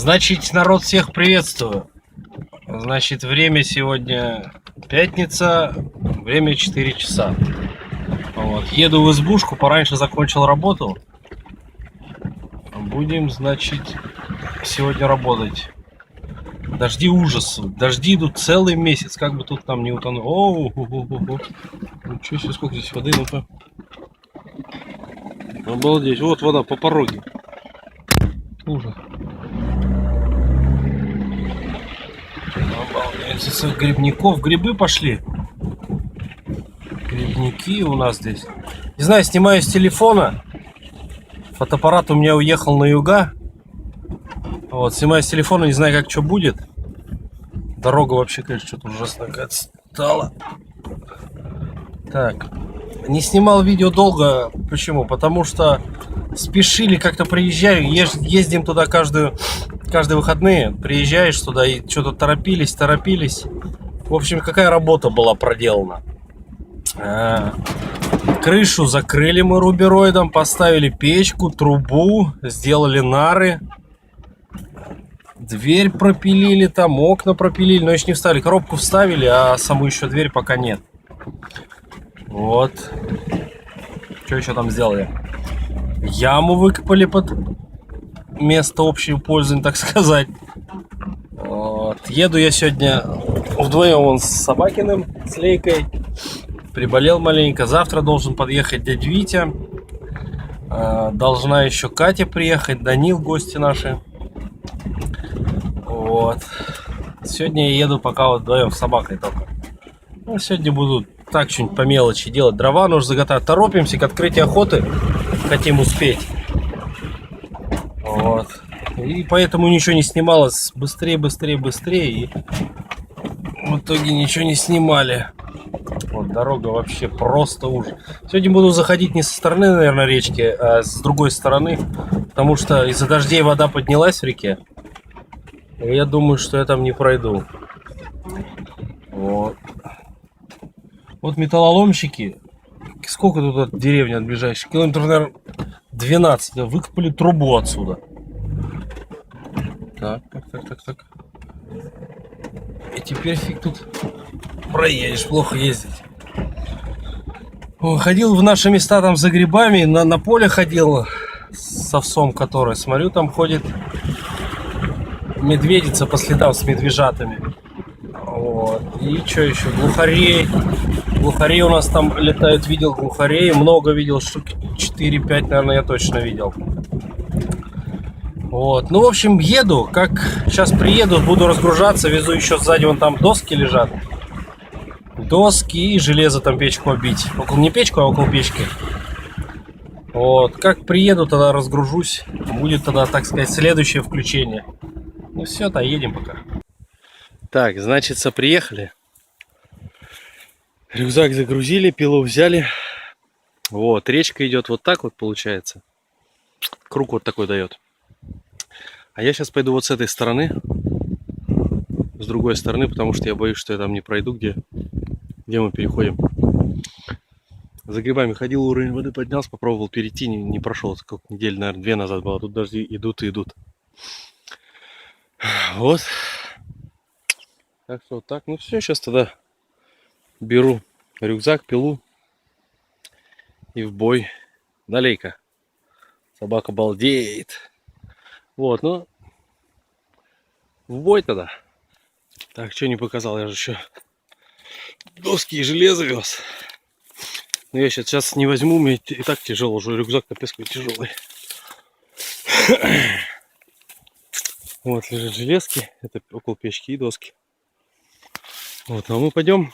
Значит, народ, всех приветствую. Значит, время сегодня пятница, время 4 часа. Вот. Еду в избушку, пораньше закончил работу. Будем, значит, сегодня работать. Дожди ужас. Дожди идут целый месяц. Как бы тут там не утонул. О, ничего себе, сколько здесь воды, ну-ка. Обалдеть. Вот вода по пороге. Ужас. Обалдеть. Грибников. Грибы пошли. Грибники у нас здесь. Не знаю, снимаю с телефона. Фотоаппарат у меня уехал на юга. Вот, снимаю с телефона, не знаю, как что будет. Дорога вообще, конечно, что-то ужасно какая-то стала. Так. Не снимал видео долго. Почему? Потому что спешили, как-то приезжаю. Ездим туда каждые выходные. Приезжаешь туда и что-то торопились. В общем, какая работа была проделана. Крышу закрыли мы рубероидом, поставили печку, трубу, сделали нары, дверь пропилили, там окна пропилили, но еще не вставили. Коробку вставили, а саму еще дверь пока нет. Вот. Что еще там сделали? Яму выкопали под место общего пользования, так сказать. Вот. Еду я сегодня вдвоем с Собакиным, с Лейкой. Приболел маленько. Завтра должен подъехать дядя Витя. Должна еще Катя приехать. Данил, гости наши. Вот. Сегодня я еду пока вот вдвоем с собакой только. Ну, сегодня буду так что-нибудь по мелочи делать. Дрова нужно заготовить. Торопимся к открытию охоты. Хотим успеть. Вот. И поэтому ничего не снималось. Быстрее. И в итоге ничего не снимали. Вот дорога вообще просто ужас. Сегодня буду заходить не со стороны, наверное, речки, а с другой стороны. Потому что из-за дождей вода поднялась в реке. И я думаю, что я там не пройду. Вот. Вот металлоломщики. Сколько тут от деревни, от ближайшей? Километров, наверное, 12. Выкопали трубу отсюда. Так. И теперь фиг тут проедешь, плохо ездить. Ходил в наши места там за грибами, на поле ходил с овсом, который, смотрю, там ходит медведица по следам с медвежатами. Вот. И что еще? Глухарей у нас там летают, видел глухарей, много видел, штук 4-5, наверное, я точно видел. Вот. Ну, в общем, еду, как сейчас приеду, буду разгружаться, везу еще сзади, вон там доски лежат. Доски и железо там печку обить. Не печку, а около печки. Вот. Как приеду, тогда разгружусь. Будет тогда, так сказать, следующее включение. Ну все, то едем пока. Так, значит, приехали. Рюкзак загрузили, пилу взяли. Вот, речка идет вот так вот, получается. Круг вот такой дает. А я сейчас пойду вот с этой стороны. С другой стороны, потому что я боюсь, что я там не пройду, где мы переходим. За грибами ходил, уровень воды поднялся, попробовал перейти, не прошел. Сколько недель, наверное, 2 назад было. Тут дожди идут и идут. Вот. Так что вот так. Ну все, сейчас тогда беру рюкзак, пилу и в бой. Налейка. Собака балдеет. Вот, ну в бой тогда. Так, что не показал, я же еще доски и железо вез. Но я сейчас не возьму, мне и так тяжело, уже рюкзак капец тяжелый. Вот лежат железки, это около печки и доски. Вот, ну а мы пойдем.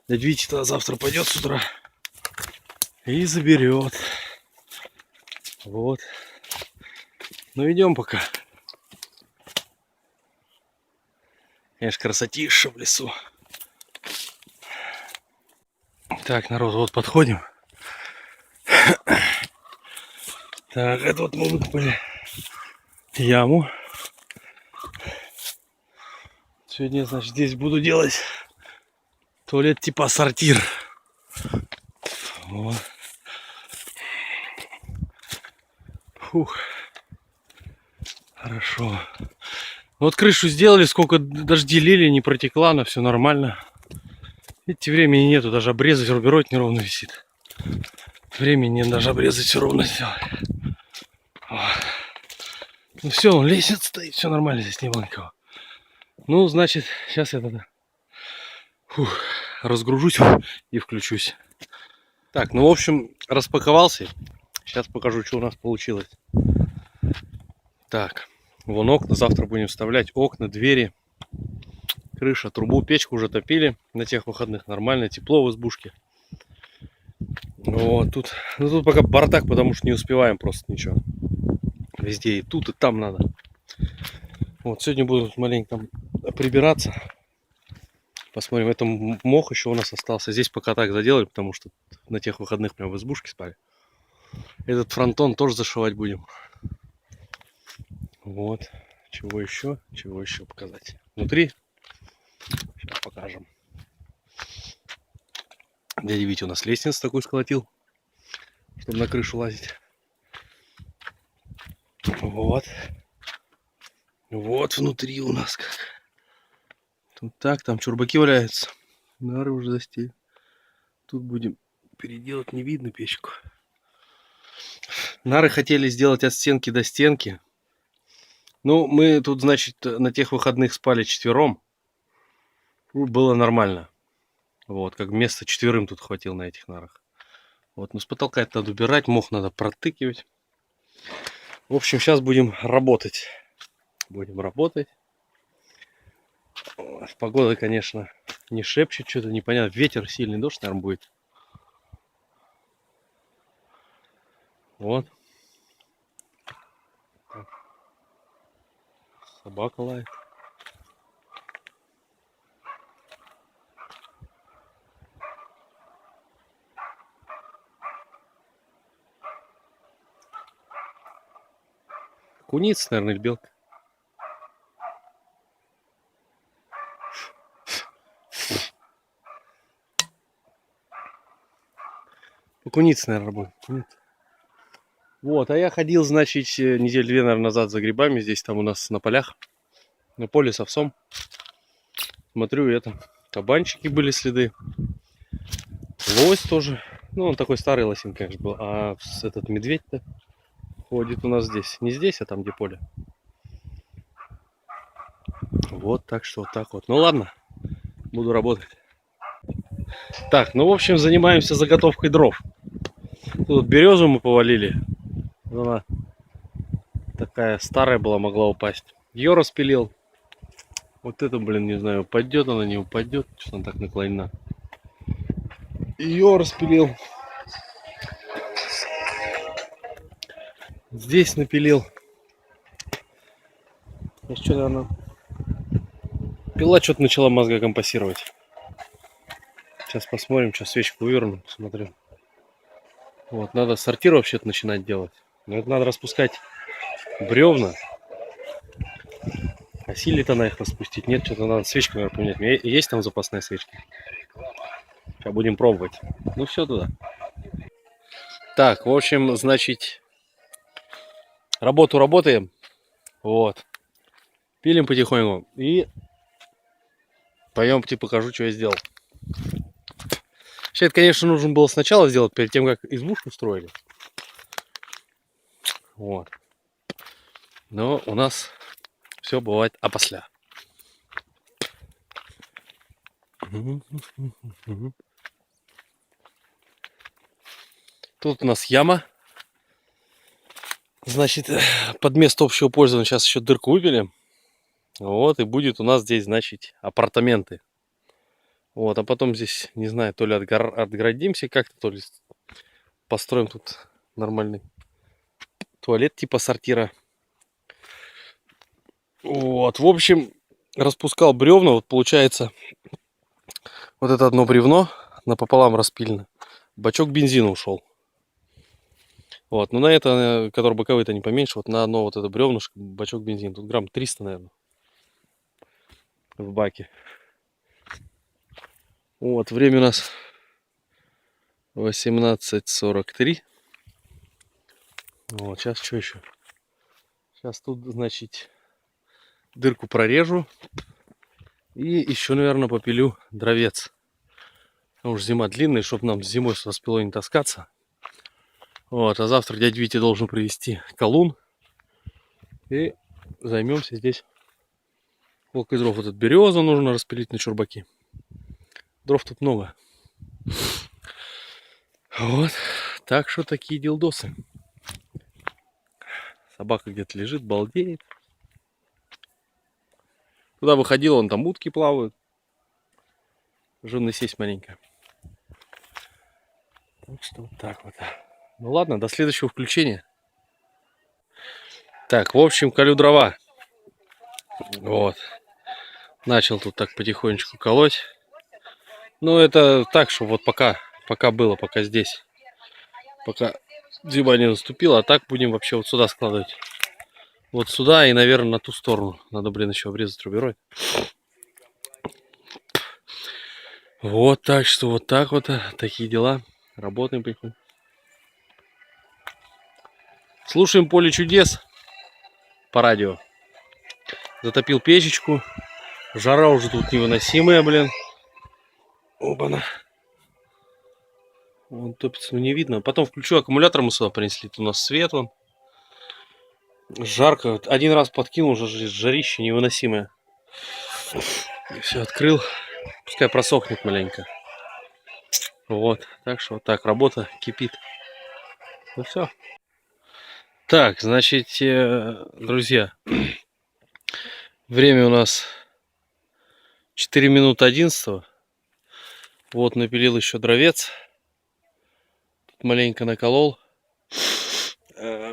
Дядя Витя тогда завтра пойдет с утра и заберет. Вот. Ну идем пока. Конечно, красотища в лесу. Так, народ, вот подходим. Так, это вот мы выкопали яму. Сегодня, значит, здесь буду делать туалет типа сортир. Вот. Фух. Хорошо. Вот крышу сделали, сколько дожди лили, не протекла, она все нормально. Видите, времени нету, даже обрезать, рубероид неровно висит. Времени нет даже обрезать, все ровно сделать. Ну все, лестница стоит, все нормально, здесь не было никого. Ну, значит, сейчас я тогда разгружусь и включусь. Так, ну, в общем, распаковался. Сейчас покажу, что у нас получилось. Так, вон окна, завтра будем вставлять окна, двери, крыша, трубу, печку уже топили на тех выходных. Нормально, тепло в избушке. Вот, тут, ну, тут пока бардак, потому что не успеваем просто ничего. Везде и тут, и там надо. Вот, сегодня буду маленько там прибираться. Посмотрим, это мох еще у нас остался. Здесь пока так заделали, потому что на тех выходных прям в избушке спали. Этот фронтон тоже зашивать будем. Вот. Чего еще показать? Внутри. Сейчас покажем. Дядя Витя у нас лестницу такую сколотил, чтобы на крышу лазить. Вот. Вот внутри у нас как. Тут так, там чурбаки валяются. Нары уже застели. Тут будем переделать, не видно печку. Нары хотели сделать от стенки до стенки. Ну, мы тут, значит, на тех выходных спали четвером. Было нормально. Вот, как места четверым тут хватило на этих нарах. Вот, ну с потолка это надо убирать, мох надо протыкивать. В общем, сейчас будем работать. Будем работать. Погода, конечно, не шепчет, что-то непонятно. Ветер сильный, дождь, наверное, будет. Вот. Собака лает. Куница, наверное, или белка. Куница, наверное, будет. Куница. Вот, а я ходил, значит, неделю две, наверное, назад за грибами. Здесь там у нас на полях, на поле с овсом. Смотрю, это, кабанчики были следы. Лось тоже. Ну, он такой старый лосин, конечно, был. А этот медведь-то ходит у нас здесь. Не здесь, а там, где поле. Вот так что, вот так вот. Ну, ладно, буду работать. Так, ну, в общем, занимаемся заготовкой дров. Тут березу мы повалили. Она такая старая была, могла упасть. Ее распилил. Вот это, блин, не знаю, упадет она, не упадет. Что она так наклонена. Ее распилил. Здесь напилил. Что, наверное, пила что-то начала мозга компасировать. Сейчас посмотрим, что свечку выверну, посмотрю. Вот, надо сортир вообще-то начинать делать. Но это надо распускать бревна. А силит она их распустить? Нет, что-то надо свечку, наверное, поменять. Есть там запасная свечка? Сейчас будем пробовать. Ну все туда. Так, в общем, значит, работу работаем. Вот. Пилим потихоньку. И пойдемте покажу, что я сделал. Вообще, это, конечно, нужно было сначала сделать, перед тем, как избушку строили. Вот. Но у нас все бывает опосля. Тут у нас яма. Значит, под место общего пользования сейчас еще дырку выбили. Вот, и будет у нас здесь, значит, апартаменты. Вот, а потом здесь, не знаю, то ли отгородимся как-то, то ли построим тут нормальный туалет типа сортира. Вот, в общем, распускал бревна. Вот получается, вот это одно бревно напополам распилено. Бачок бензина ушел. Вот, ну на это, который боковые-то не поменьше, вот на одно вот это бревнышко бачок бензина. Тут грамм 300, наверное, в баке. Вот, время у нас 18:43. Вот, сейчас что еще? Сейчас тут, значит, дырку прорежу. И еще, наверное, попилю дровец. Потому что зима длинная, чтобы нам зимой с пилой не таскаться. Вот, а завтра дядя Витя должен привезти колун. И займемся здесь волкой дров. Вот эту березу нужно распилить на чурбаки. Дров тут много. Вот. Так что такие дилдосы. Собака где-то лежит, балдеет. Куда выходил, он там утки плавают. Жена сесть маленько. Так что вот так вот. Ну ладно, до следующего включения. Так, в общем, колю дрова. Вот. Начал тут так потихонечку колоть. Ну это так, что вот пока было, пока здесь. Пока зима не наступила, а так будем вообще вот сюда складывать. Вот сюда и, наверное, на ту сторону. Надо, блин, еще обрезать руберой. Вот так что вот так вот. Такие дела. Работаем потихоньку. Слушаем «Поле чудес» по радио. Затопил печечку. Жара уже тут невыносимая, блин. Оба-на. Вон топится, но не видно. Потом включу аккумулятор, мы сюда принесли. Тут у нас свет вон. Жарко. Один раз подкинул, уже жарище невыносимое. И все, открыл. Пускай просохнет маленько. Вот. Так что вот так. Работа кипит. Ну все. Так, значит, друзья. Время у нас 4 минуты 11. Вот напилил еще дровец. Тут маленько наколол.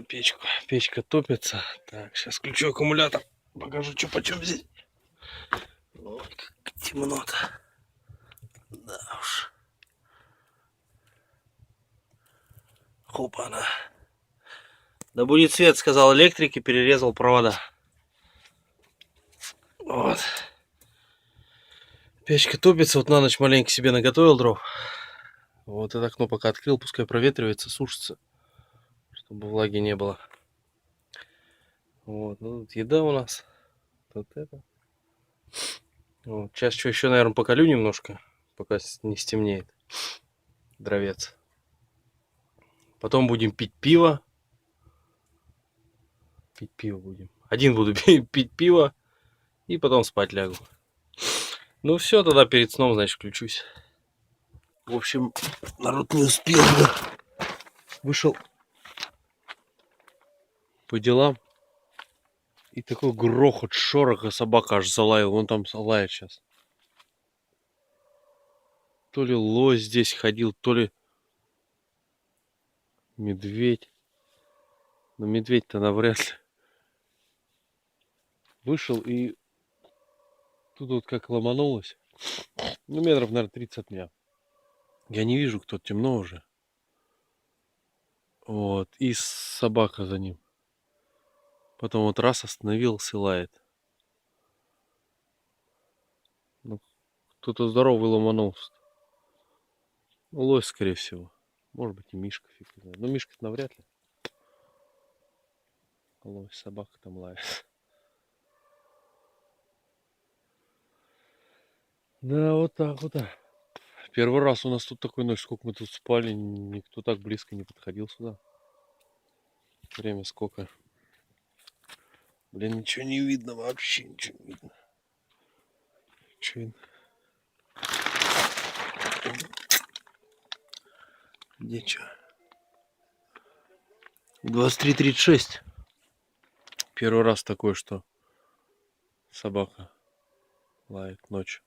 Печка топится. Так, сейчас включу аккумулятор. Покажу, что почем здесь. Ой, как темно-то. Да уж. Хопа-на. Да будет свет, сказал электрик и перерезал провода. Вот. Печка топится. Вот на ночь маленько себе наготовил дров. Вот это окно пока открыл. Пускай проветривается, сушится. Чтобы влаги не было. Вот. Ну, тут еда у нас. Вот это. Вот. Сейчас что еще, наверное, поколю немножко. Пока не стемнеет. Дровец. Потом будем пить пиво. Пить пиво будем. Один буду пить пиво. И потом спать лягу. Ну все, тогда перед сном, значит, включусь. В общем, народ не успел. Вышел по делам. И такой грохот, шорох, и собака аж залаяла. Вон там лает сейчас. То ли лось здесь ходил, то ли медведь. Но медведь-то навряд ли. Вышел и тут вот как ломанулось. Ну, метров, наверное, 30 от меня. Я не вижу, кто, темно уже. Вот. И собака за ним. Потом вот раз остановился, лает. Ну, кто-то здоровый ломанулся. Ну, лось, скорее всего. Может быть, и Мишка, фиг не знает. Но Мишка-то навряд ли. Лось, собака там лает. Да, вот так вот. Первый раз у нас тут такой ночь, сколько мы тут спали, никто так близко не подходил сюда. Время сколько? Блин, ничего не видно вообще, ничего не видно. Где что? 23:36. Первый раз такое, что собака лает ночью.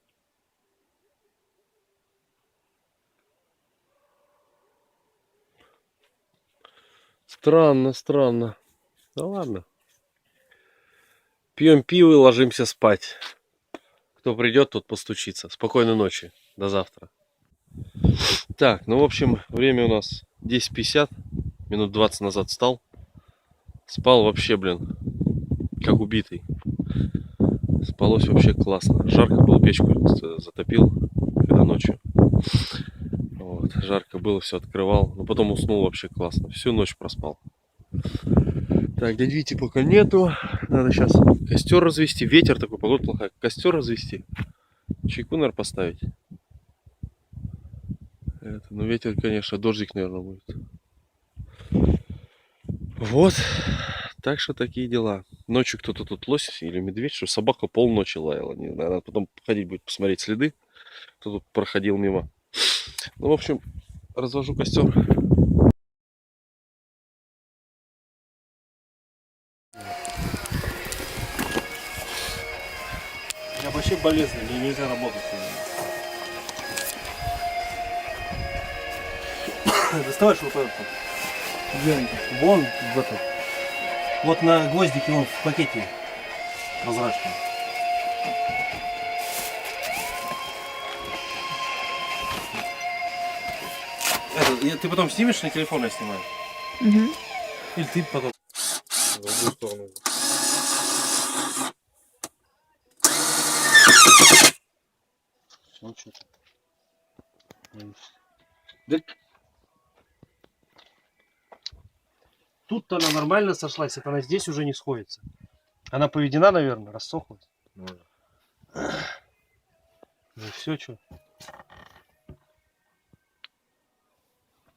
Странно, странно. Да ладно. Пьем пиво и ложимся спать. Кто придет, тот постучится. Спокойной ночи. До завтра. Так, ну в общем, время у нас 10:50. Минут 20 назад встал. Спал вообще, блин, как убитый. Спалось вообще классно. Жарко было, печку затопил, когда ночью. Вот, жарко было, все открывал. Но потом уснул вообще классно. Всю ночь проспал. Так, дядь Вити пока нету. Надо сейчас костер развести. Ветер такой, погода плохая. Костер развести. Чайку, наверное, поставить. Это, ну ветер, конечно, дождик, наверное, будет. Вот. Так что такие дела. Ночью кто-то тут лось или медведь, что собака полночи лаяла. Не знаю, надо потом ходить будет посмотреть следы, кто тут проходил мимо. Ну, в общем, развожу костер. Я вообще болезненный, мне нельзя работать. Доставай шуруповертку. Вон в этом. Вот на гвоздике он в пакете прозрачный. Ты потом снимешь на телефон, я снимаю? Угу. Или ты потом? В другую сторону. Ну что-то. Да. Тут-то она нормально сошлась, это она здесь уже не сходится. Она поведена, наверное, рассохлась. Ну и все, что.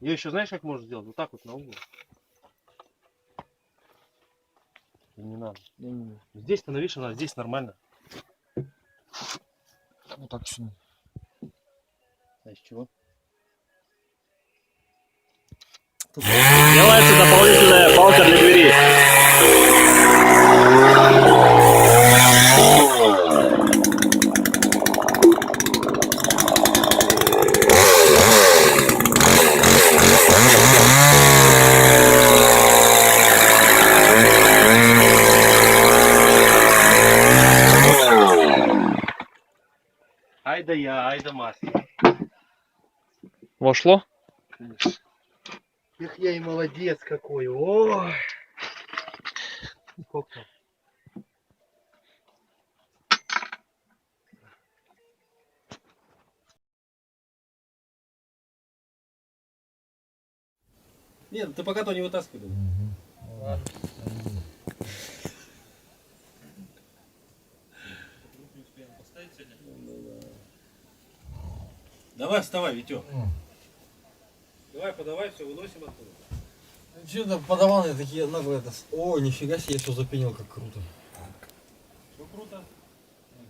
Я еще знаешь, как можно сделать? Вот так вот на угол. Не надо. Здесь-то, видишь, она здесь нормально. Вот так сюда. А из чего? Делается дополнительная палка для двери. Ай да я, ай да мастер. Вошло? Эх, я и молодец какой. Ой. Сколько? Нет, ты пока то не вытаскивай. Давай, вставай, Витек. Давай, подавай, все, выносим оттуда. Что-то подаваны такие наглые. О, нифига себе, я все запенил, как круто. Все круто.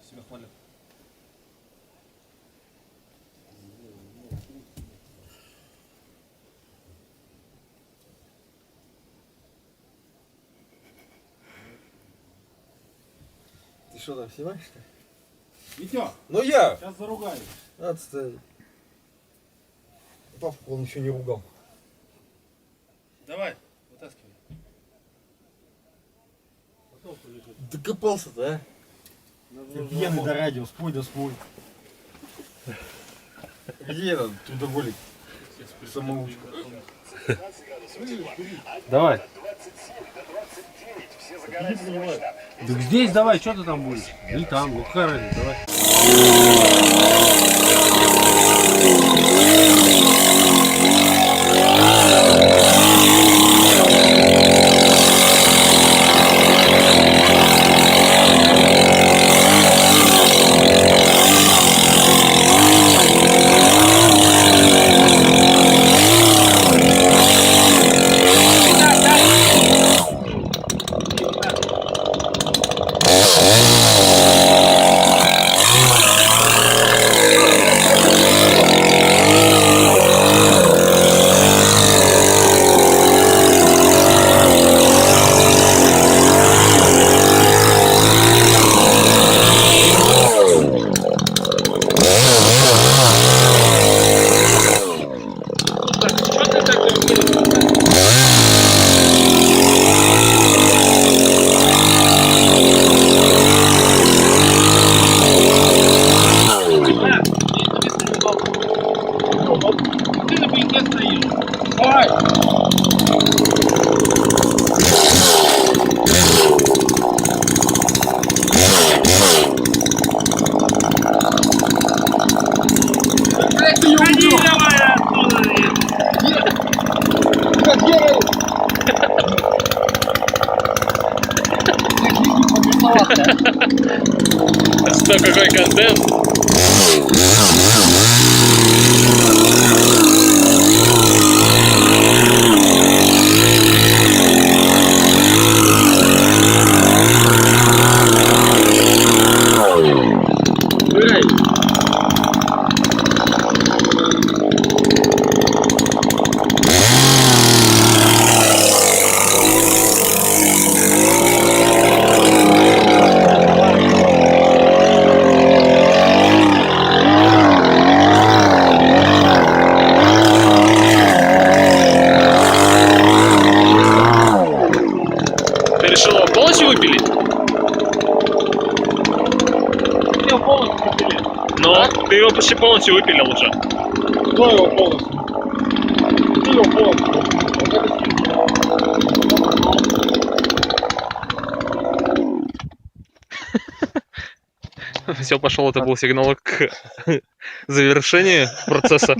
Себя хвалят. Ты что там снимаешь-то? Витек, Ну я! сейчас заругаю. Отстань. Папа, он еще не ругал. Давай, вытаскивай. Потом полежит. Докопался-то, а? Ты пьяный до радио, спой да спой. Где этот трудоголик? Самоучка. Давай. Так здесь давай, что ты там будешь? Или там, ну какая разница, давай. Что, какой контент? Ты решил его полностью выпилить? Его полностью выпили. Но ты его почти полностью выпилил уже. Кто его полностью? Ты его полностью. Вот это Все, пошел, это был сигнал к завершению процесса.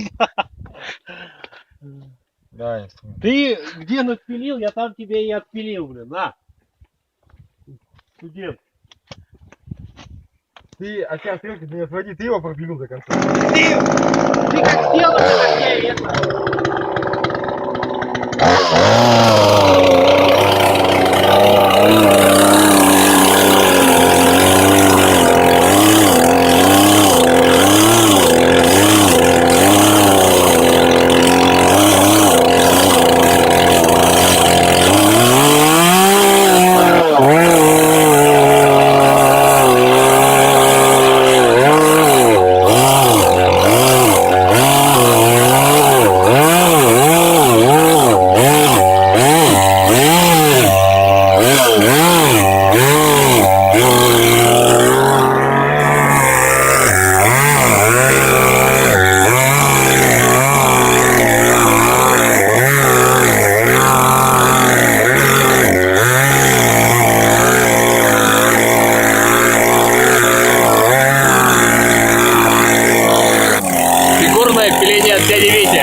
Да, я понял. Ты где надпилил, я там тебе и отпилил, блин, на. Студент. Ты, а тебя стрелка не отводи, ты его пропилил до конца. Ты как сделал, так я и это. Фигурное пиление от дяди Вити.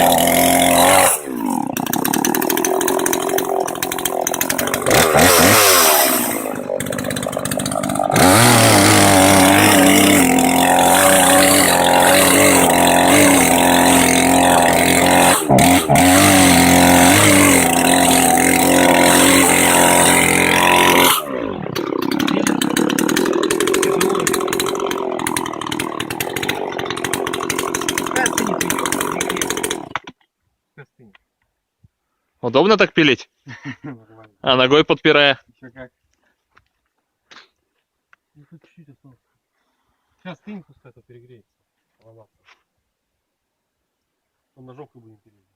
Удобно так пилить? Нормально. А ногой подпирая. Еще как. Ну, тут чуть-чуть осталось. Сейчас стынь, пускай то перегреется. Ломаться. Он ножовку будем пилить.